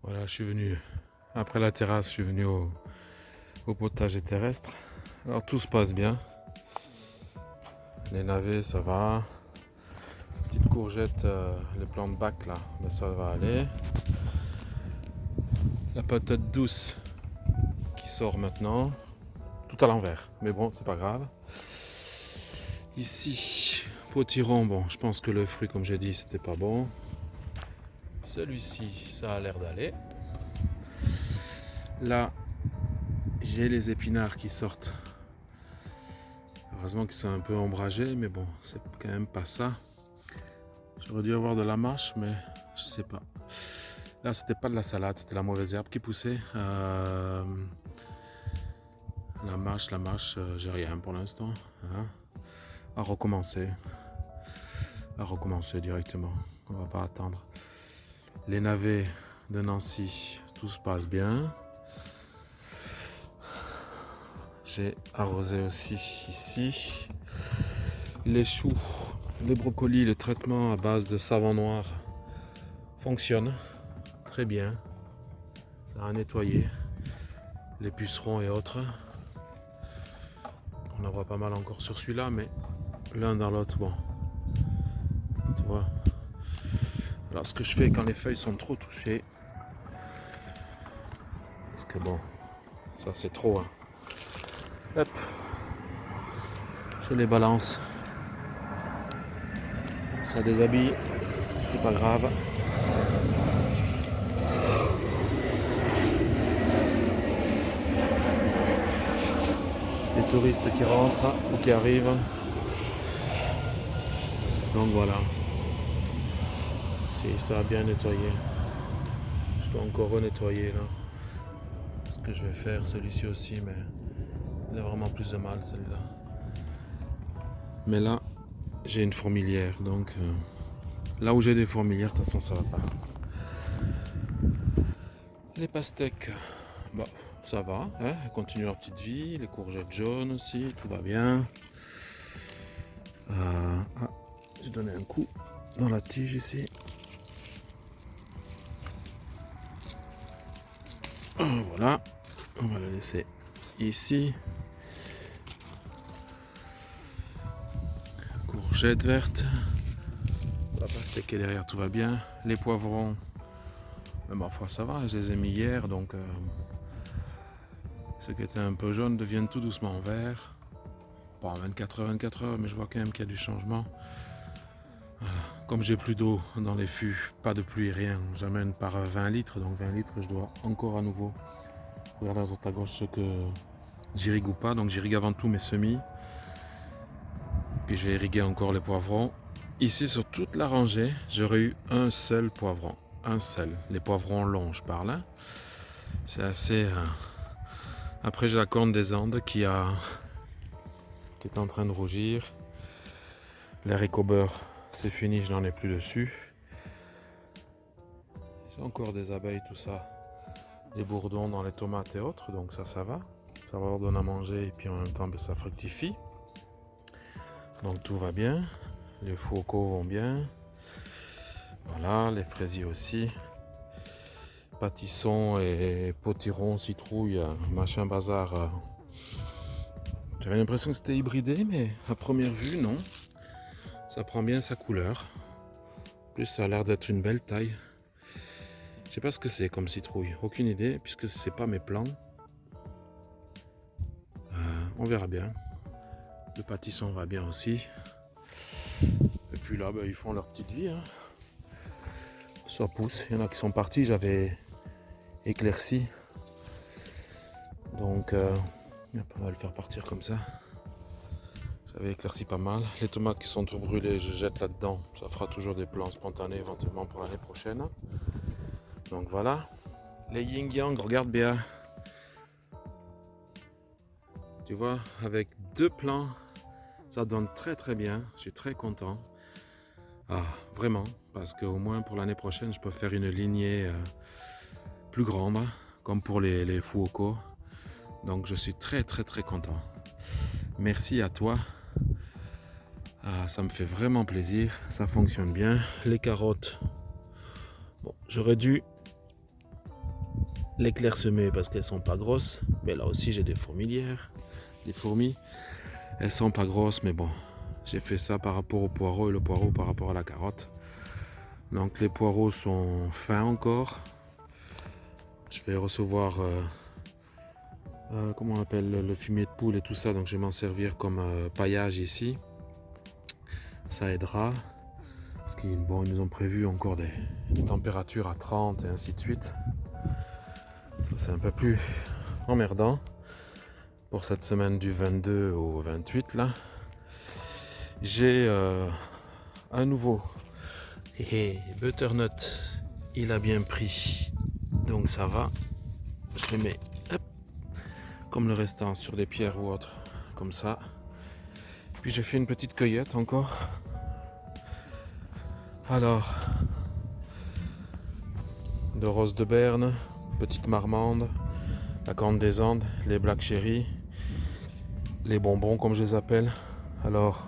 Voilà, je suis venu, après la terrasse, je suis venu au potager terrestre. Alors tout se passe bien. Les navets, ça va. Petite courgette, les plants de bac là, ben, ça va aller. La patate douce qui sort maintenant. Tout à l'envers, mais bon, c'est pas grave. Ici, potiron, bon, je pense que le fruit, comme j'ai dit, c'était pas bon. Celui-ci, ça a l'air d'aller. Là, j'ai les épinards qui sortent. Heureusement qu'ils sont un peu ombragés, mais bon, c'est quand même pas ça. J'aurais dû avoir de la mâche, mais je sais pas. Là, c'était pas de la salade, c'était la mauvaise herbe qui poussait. La mâche, j'ai rien pour l'instant. Hein. À recommencer. À recommencer directement. On va pas attendre. Les navets de Nancy, tout se passe bien. J'ai arrosé aussi ici. Les choux, les brocolis, le traitement à base de savon noir fonctionne très bien. Ça a nettoyé les pucerons et autres. On en voit pas mal encore sur celui-là, mais l'un dans l'autre, bon. Tu vois. Alors ce que je fais quand les feuilles sont trop touchées, parce que bon, ça c'est trop. Hein. Hop, je les balance. Ça déshabille, c'est pas grave. Les touristes qui rentrent ou qui arrivent. Donc voilà. Ça a bien nettoyé. Je dois encore renettoyer là. Ce que je vais faire, celui-ci aussi, mais il a vraiment plus de mal celui-là. Mais là, j'ai une fourmilière, donc là où j'ai des fourmilières, de toute façon ça va pas. Les pastèques, bah, ça va, hein, elles continuent leur petite vie. Les courgettes jaunes aussi, tout va bien. J'ai donné un coup dans la tige ici. Voilà, on va la laisser ici. Courgette verte. La pastèque est derrière, tout va bien. Les poivrons, ma foi, ça va, je les ai mis hier, donc ceux qui étaient un peu jaunes deviennent tout doucement verts. Bon, 24 heures, mais je vois quand même qu'il y a du changement. Voilà. Comme j'ai plus d'eau dans les fûts, pas de pluie, rien, j'amène par 20 litres, donc 20 litres, je dois encore à nouveau regarder à droite à gauche ce que j'irrigue ou pas. Donc j'irrigue avant tout mes semis, puis je vais irriguer encore les poivrons. Ici, sur toute la rangée, j'aurais eu un seul poivron, un seul. Les poivrons longs, je parle. Hein. C'est assez. Après, j'ai la corne des Andes qui est en train de rougir. Les haricots beurre, c'est fini, je n'en ai plus dessus. J'ai encore des abeilles, tout ça. Des bourdons dans les tomates et autres, donc ça va. Ça va leur donner à manger et puis en même temps, ça fructifie. Donc tout va bien. Les foucaux vont bien. Voilà, les fraisiers aussi. Pâtissons et potirons, citrouilles, machin bazar. J'avais l'impression que c'était hybridé, mais à première vue, non. Ça prend bien sa couleur. En plus, ça a l'air d'être une belle taille. Je sais pas ce que c'est comme citrouille, aucune idée, puisque c'est pas mes plans. On verra bien. Le pâtisson va bien aussi. Et puis là, ils font leur petite vie. Hein. Ça pousse. Il y en a qui sont partis, j'avais éclairci. Donc, on va le faire partir comme ça. J'avais éclairci pas mal. Les tomates qui sont trop brûlées, je jette là-dedans. Ça fera toujours des plants spontanés éventuellement pour l'année prochaine. Donc voilà. Les yin-yang, regarde bien. Tu vois, avec 2 plants, ça donne très très bien. Je suis très content. Ah, vraiment. Parce qu'au moins pour l'année prochaine, je peux faire une lignée plus grande, comme pour les Fuoco. Donc je suis très très très content. Merci à toi. Ah, ça me fait vraiment plaisir. Ça fonctionne bien. Les carottes. Bon, j'aurais dû Les clairsemées parce qu'elles sont pas grosses. Mais là aussi j'ai des fourmilières, des fourmis. Elles sont pas grosses mais bon. J'ai fait ça par rapport au poireau et le poireau par rapport à la carotte. Donc les poireaux sont fins encore. Je vais recevoir comment on appelle le fumier de poule et tout ça. Donc je vais m'en servir comme paillage ici. Ça aidera. Parce qu'ils bon, ils nous ont prévu encore des températures à 30 et ainsi de suite. Ça c'est un peu plus emmerdant pour cette semaine du 22 au 28 là. J'ai un nouveau et butternut, il a bien pris, donc ça va. Je le mets hop, comme le restant sur des pierres ou autre, comme ça. Puis j'ai fait une petite cueillette encore. Alors, de rose de Berne, petite marmande, la corne des Andes, les black cherry, les bonbons comme je les appelle. Alors,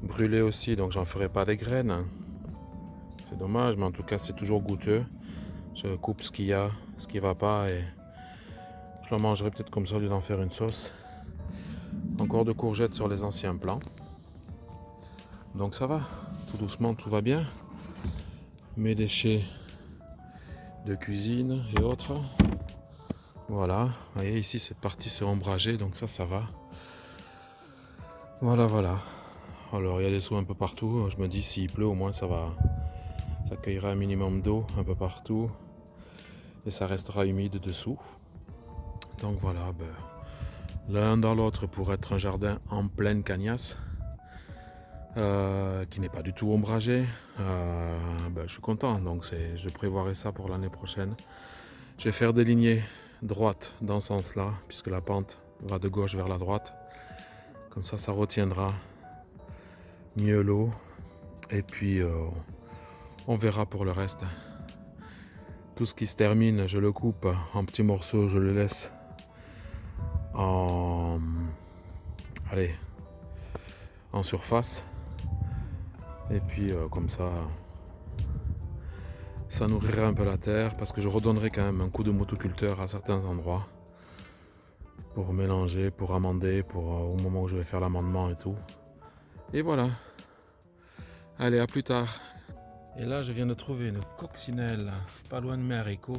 brûlé aussi, donc j'en ferai pas des graines. C'est dommage, mais en tout cas c'est toujours goûteux. Je coupe ce qu'il y a, ce qui va pas et je le mangerai peut-être comme ça au lieu d'en faire une sauce. Encore de courgettes sur les anciens plants. Donc ça va, tout doucement, tout va bien. Mes déchets de cuisine et autres. Voilà, vous voyez ici cette partie c'est ombragé, donc ça va. Voilà, voilà. Alors il y a des sous un peu partout. Je me dis s'il pleut au moins ça cueillera un minimum d'eau un peu partout. Et ça restera humide dessous. Donc voilà, l'un dans l'autre pour être un jardin en pleine cagnasse. Qui n'est pas du tout ombragé. Je suis content, donc je prévoirai ça pour l'année prochaine. Je vais faire des lignées droites dans ce sens-là, puisque la pente va de gauche vers la droite. Comme ça retiendra mieux l'eau. Et puis, on verra pour le reste. Tout ce qui se termine, je le coupe en petits morceaux, je le laisse en surface. Et puis, comme ça nourrira un peu la terre, parce que je redonnerai quand même un coup de motoculteur à certains endroits pour mélanger, pour amender, au moment où je vais faire l'amendement et tout. Et voilà. Allez, à plus tard. Et là, je viens de trouver une coccinelle pas loin de mes haricots.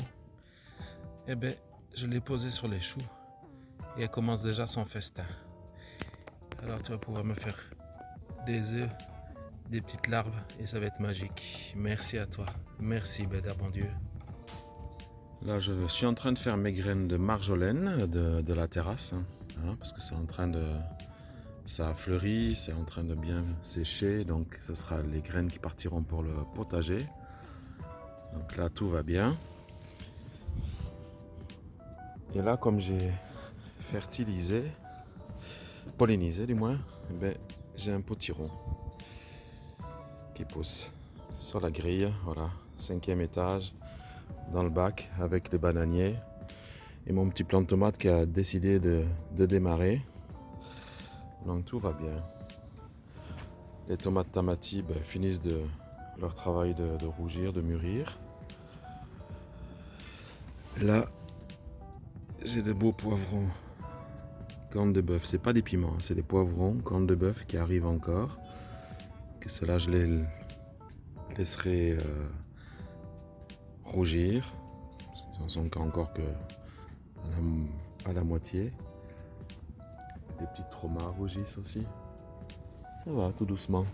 Eh bien, je l'ai posée sur les choux et elle commence déjà son festin. Alors, tu vas pouvoir me faire des œufs, des petites larves et ça va être magique. Merci à toi. Merci, Bédard, bon Dieu. Là, je suis en train de faire mes graines de marjolaine de la terrasse, parce que ça a fleuri, c'est en train de bien sécher, donc ce sera les graines qui partiront pour le potager. Donc là, tout va bien. Et là, comme j'ai fertilisé, pollinisé du moins, j'ai un potiron qui pousse sur la grille, voilà, 5e étage, dans le bac avec des bananiers et mon petit plant de tomate qui a décidé de démarrer. Donc tout va bien. Les tomates tamati finissent leur travail de rougir, de mûrir. Là, j'ai de beaux poivrons, cornes de bœuf. C'est pas des piments, c'est des poivrons, cornes de bœuf qui arrivent encore. Que cela, je les laisserai rougir. Ils en sont encore que à la moitié. Des petits traumas rougissent aussi. Ça va, tout doucement.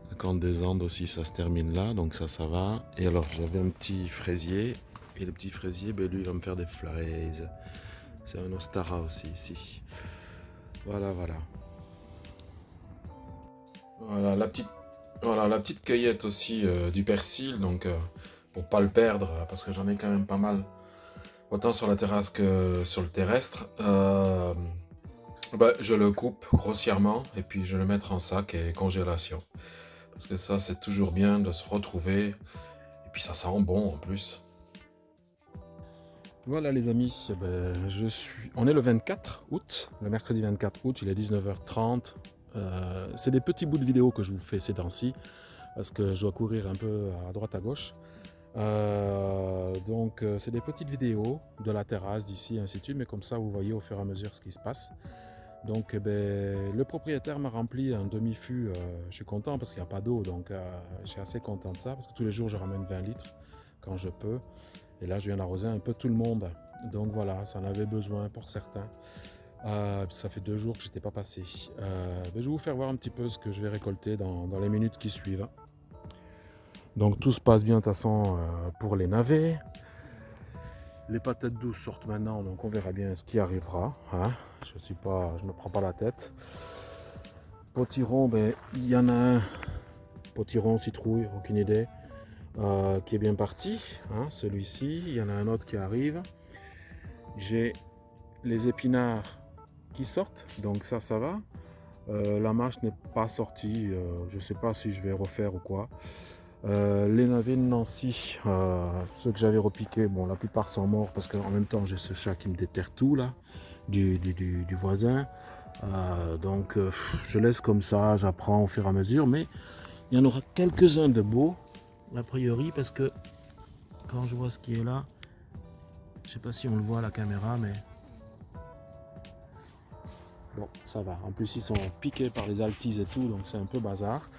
La corne des Andes aussi, ça se termine là, donc ça va. Et alors, j'avais un petit fraisier. Et le petit fraisier, lui, il va me faire des fraises. C'est un ostara aussi, ici. Voilà, voilà. Voilà, la petite cueillette aussi du persil, donc pour pas le perdre, parce que j'en ai quand même pas mal, autant sur la terrasse que sur le terrestre. Je le coupe grossièrement et puis je le mets en sac et congélation. Parce que ça, c'est toujours bien de se retrouver. Et puis ça sent bon en plus. Voilà les amis, on est le 24 août, le mercredi 24 août, il est 19h30. C'est des petits bouts de vidéo que je vous fais ces temps-ci, parce que je dois courir un peu à droite à gauche. C'est des petites vidéos de la terrasse d'ici, ainsi de suite, mais comme ça vous voyez au fur et à mesure ce qui se passe. Donc le propriétaire m'a rempli un demi-fût, je suis content parce qu'il n'y a pas d'eau, donc je suis assez content de ça, parce que tous les jours je ramène 20 litres quand je peux. Et là je viens d'arroser un peu tout le monde, donc voilà, ça en avait besoin pour certains. Ça fait 2 jours que je n'étais pas passé. Je vais vous faire voir un petit peu ce que je vais récolter dans les minutes qui suivent. Donc tout se passe bien de toute façon pour les navets. Les patates douces sortent maintenant, donc on verra bien ce qui arrivera. Hein. Je me prends pas la tête. Potiron, il y en a un. Potiron, citrouille, aucune idée. Qui est bien parti. Hein, celui-ci. Il y en a un autre qui arrive. J'ai les épinards qui sortent, donc ça va. La mâche n'est pas sortie. Je sais pas si je vais refaire ou quoi. Les navets de Nancy, ceux que j'avais repiqués, bon, la plupart sont morts parce qu'en même temps j'ai ce chat qui me déterre tout là, du voisin. Je laisse comme ça, j'apprends au fur et à mesure, mais il y en aura quelques-uns de beaux, a priori, parce que quand je vois ce qui est là, je sais pas si on le voit à la caméra, mais bon, ça va. En plus, ils sont piqués par les altises et tout, donc c'est un peu bazar.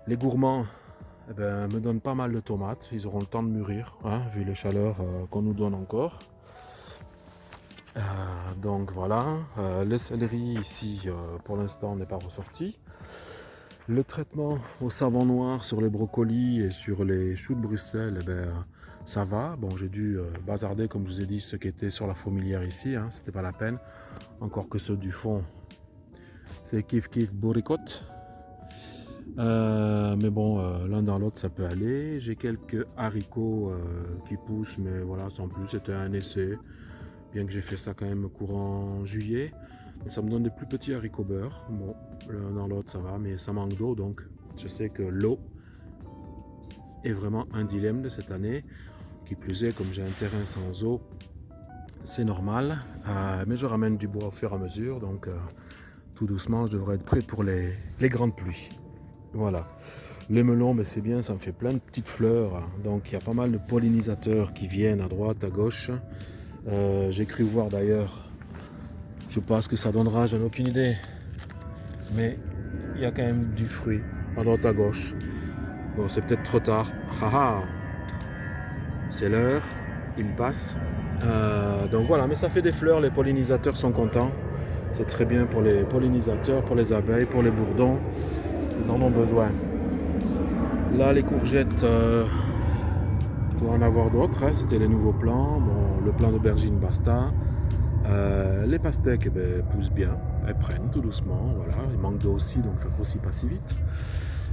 Les gourmands, me donnent pas mal de tomates, ils auront le temps de mûrir, hein, vu les chaleurs qu'on nous donne encore. Donc voilà, le céleri ici pour l'instant n'est pas ressorti. Le traitement au savon noir sur les brocolis et sur les choux de Bruxelles, ça va. Bon, j'ai dû bazarder, comme je vous ai dit, ceux qui étaient sur la fourmilière ici, hein, c'était pas la peine. Encore que ceux du fond, c'est kiff bourricotte. Mais bon, l'un dans l'autre ça peut aller. J'ai quelques haricots qui poussent, mais voilà, sans plus, c'était un essai. Bien que j'ai fait ça quand même courant juillet. Mais ça me donne des plus petits haricots beurre. Bon, l'un dans l'autre ça va, mais ça manque d'eau, donc je sais que l'eau est vraiment un dilemme de cette année. Qui plus est, comme j'ai un terrain sans eau, c'est normal. Mais je ramène du bois au fur et à mesure, donc tout doucement je devrais être prêt pour les grandes pluies. Voilà, les melons, c'est bien, ça me fait plein de petites fleurs, donc il y a pas mal de pollinisateurs qui viennent à droite, à gauche. J'ai cru voir d'ailleurs, je sais pas ce que ça donnera, j'en ai aucune idée, mais il y a quand même du fruit à droite, à gauche. Bon, c'est peut-être trop tard, haha, c'est l'heure, il passe. Donc voilà, mais ça fait des fleurs, les pollinisateurs sont contents, c'est très bien pour les pollinisateurs, pour les abeilles, pour les bourdons. Ils en ont besoin. Là, les courgettes, je dois en avoir d'autres. Hein, c'était les nouveaux plants. Bon, le plant d'aubergine basta. Les pastèques poussent bien. Elles prennent tout doucement. Voilà. Il manque d'eau aussi, donc ça grossit pas si vite.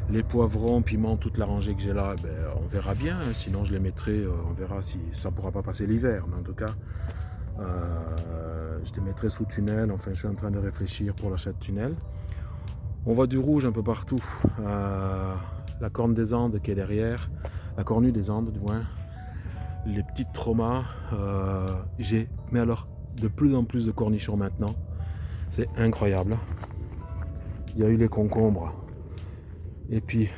Les poivrons, piments, toute la rangée que j'ai là, on verra bien. Hein, sinon, je les mettrai. On verra si ça pourra pas passer l'hiver. Mais en tout cas, je les mettrai sous tunnel. Enfin, je suis en train de réfléchir pour l'achat de tunnel. On voit du rouge un peu partout. La corne des Andes qui est derrière, la cornue des Andes du moins. Les petites traumas. Mais alors, de plus en plus de cornichons maintenant. C'est incroyable. Il y a eu les concombres. Et puis,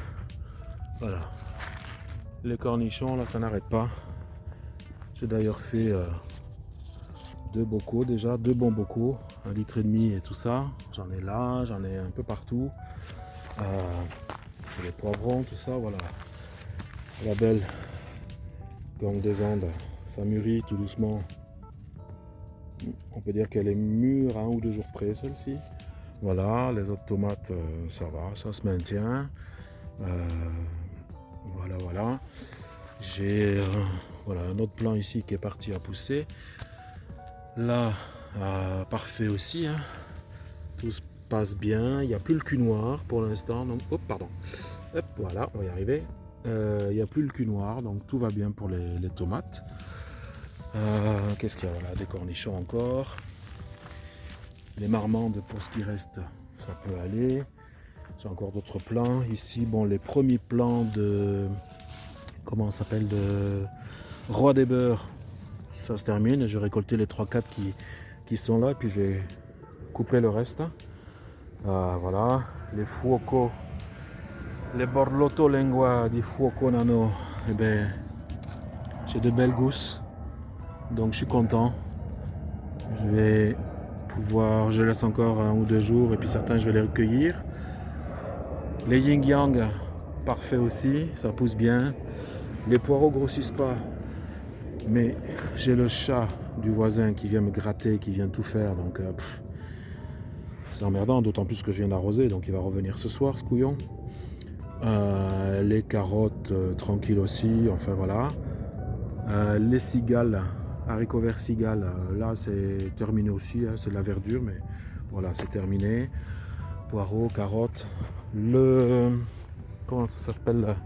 voilà. Les cornichons, là, ça n'arrête pas. J'ai d'ailleurs fait 2 bocaux déjà, 2 bons bocaux, 1,5 litre et tout ça. J'en ai là, j'en ai un peu partout. Les poivrons, tout ça, voilà. La belle gang des Andes, ça mûrit tout doucement. On peut dire qu'elle est mûre à 1 ou 2 jours près, celle-ci. Voilà, les autres tomates, ça va, ça se maintient. Voilà. J'ai voilà, un autre plant ici qui est parti à pousser. Là, parfait aussi. Hein. Tout se passe bien. Il n'y a plus le cul noir pour l'instant. Donc, pardon. Hop, voilà, on va y arriver. Il n'y a plus le cul noir, donc tout va bien pour les tomates. Qu'est-ce qu'il y a? Voilà, des cornichons encore. Les marmandes, pour ce qui reste, ça peut aller. J'ai encore d'autres plants. Ici, bon, les premiers plants de... Comment on s'appelle? De Roi des Beurs. Ça se termine. Je vais récolter les 3-4 qui sont là. Et puis je vais couper le reste. Voilà. Les fuoco. Les borlotto lingua di fuoco nano. Eh ben, J'ai de belles gousses. Donc je suis content. Je vais pouvoir, je laisse encore 1 ou 2 jours et puis certains je vais les recueillir. Les yin yang, parfait aussi, ça pousse bien. Les poireaux grossissent pas, mais j'ai le chat du voisin qui vient me gratter, qui vient tout faire, donc c'est emmerdant, d'autant plus que je viens d'arroser, donc il va revenir ce soir ce couillon. Les carottes tranquilles aussi, enfin voilà. Les cigales, haricots verts cigales, là c'est terminé aussi, hein, c'est de la verdure, mais voilà, c'est terminé. Poireaux, carottes, comment ça s'appelle,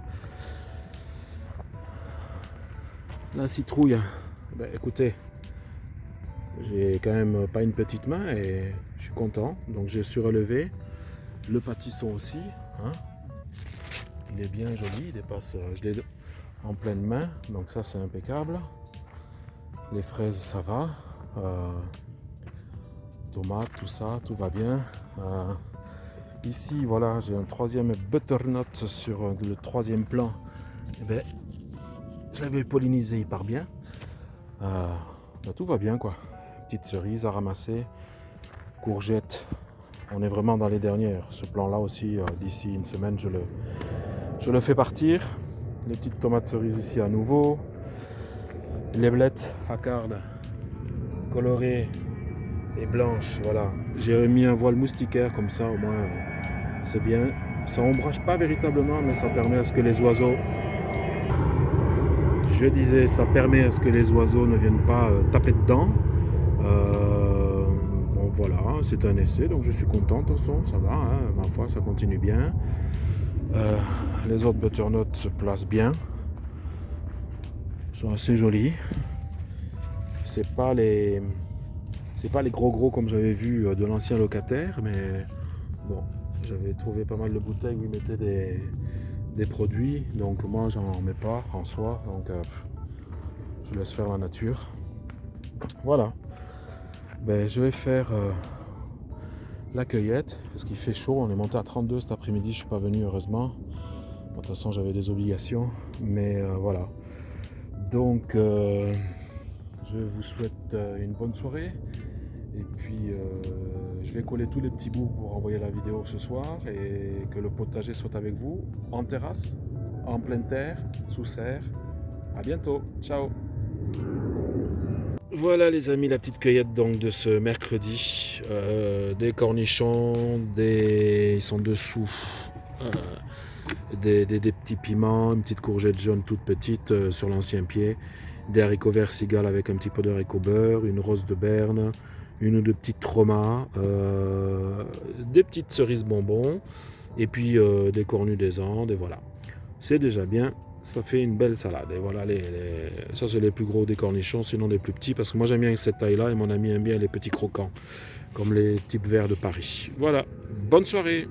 la citrouille. Ben, écoutez, j'ai quand même pas une petite main et je suis content, donc j'ai surlevé. Le pâtisson aussi, hein. Il est bien joli, il dépasse, je l'ai en pleine main, donc ça c'est impeccable. Les fraises ça va, tomates, tout ça, tout va bien. Ici voilà, j'ai un 3e butternut sur le 3e plan. Et ben, je l'avais pollinisé, il part bien. Ben, tout va bien quoi. Petite cerise à ramasser, courgettes. On est vraiment dans les dernières. Ce plan là aussi, d'ici une semaine je le fais partir. Les petites tomates cerises ici à nouveau. Les blettes à carde colorées et blanches. Voilà. J'ai mis un voile moustiquaire comme ça, au moins c'est bien. Ça ombrage pas véritablement, mais ça permet à ce que les oiseaux. Je disais, ça permet à ce que les oiseaux ne viennent pas taper dedans. Bon voilà, c'est un essai, donc je suis content de toute façon, ça va, hein, ma foi, ça continue bien. Les autres butternuts se placent bien, sont assez jolis. C'est pas les gros comme j'avais vu de l'ancien locataire, mais bon, j'avais trouvé pas mal de bouteilles où ils mettaient des produits, donc moi j'en mets pas en soi, donc je laisse faire la nature. Voilà, ben, je vais faire la cueillette parce qu'il fait chaud, on est monté à 32 cet après-midi, je suis pas venu heureusement. Bon, de toute façon j'avais des obligations, mais voilà. Donc je vous souhaite une bonne soirée et puis je vais coller tous les petits bouts pour envoyer la vidéo ce soir et que le potager soit avec vous en terrasse, en pleine terre, sous serre. À bientôt, ciao. Voilà les amis, la petite cueillette donc de ce mercredi. Des cornichons, ils sont dessous. Des petits piments, une petite courgette jaune toute petite sur l'ancien pied, des haricots verts cigales avec un petit peu de haricot beurre, une rose de Berne, une ou deux petites traumas, des petites cerises bonbons et puis des cornus des Andes et voilà. C'est déjà bien, ça fait une belle salade. Et voilà, ça c'est les plus gros des cornichons, sinon les plus petits, parce que moi j'aime bien cette taille-là et mon ami aime bien les petits croquants, comme les types verts de Paris. Voilà, bonne soirée!